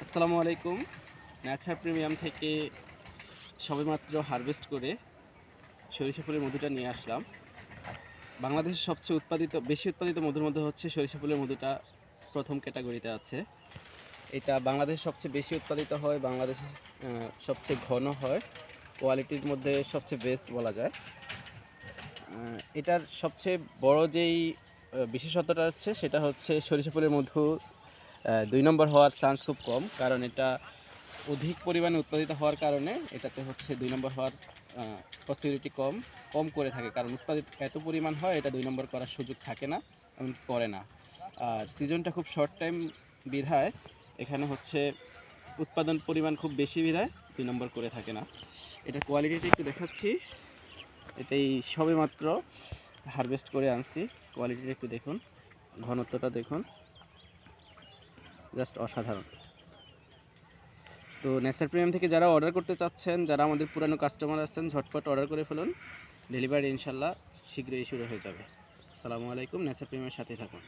আসসালামু আলাইকুম। Nature premium থেকে সবেমাত্র হারভেস্ট করে সরিষা ফুলের মধুটা নিয়ে আসলাম। বাংলাদেশের সবচেয়ে বেশি উৎপাদিত মধুর মধ্যে হচ্ছে সরিষা ফুলের মধুটা প্রথম ক্যাটাগরিতে আছে। এটা বাংলাদেশে সবচেয়ে বেশি উৎপাদিত হয়, বাংলাদেশে সবচেয়ে ঘন হয়, কোয়ালিটির মধ্যে সবচেয়ে বেস্ট বলা যায়। এটার সবচেয়ে বড় যেই বিশেষত্বটা হচ্ছে সেটা হচ্ছে সরিষা ফুলের মধু ২ নম্বর হওয়ার চান্স খুব কম, কারণ এটা অধিক পরিমাণে উৎপাদিত হওয়ার কারণে এটাতে হচ্ছে ২ নম্বর হওয়ার পসিবিলিটি কম করে থাকে, কারণ উৎপাদিত এত পরিমাণ হয় এটা ২ নম্বর করার সুযোগ থাকে না, এমনকি করে না। আর সিজনটা খুব শর্ট টাইম বিধায় এখানে হচ্ছে উৎপাদন পরিমাণ খুব বেশি বিধায় ২ নম্বর করে থাকে না। এটার কোয়ালিটিটা একটু দেখাচ্ছি। এটাই সবেমাত্র হারভেস্ট করে আনছি। কোয়ালিটিটা একটু দেখুন, ঘনত্বটা দেখুন, জাস্ট অসাধারণ। তো নেচার প্রিমিয়াম থেকে যারা অর্ডার করতে চাচ্ছেন, যারা আমাদের পুরানো কাস্টমার আছেন, ঝটপট অর্ডার করে ফেলুন। ডেলিভারি ইনশাল্লাহ শীঘ্রই শুরু হয়ে যাবে। আসসালামু আলাইকুম। নেচার প্রিমিয়ামের সাথেই থাকুন।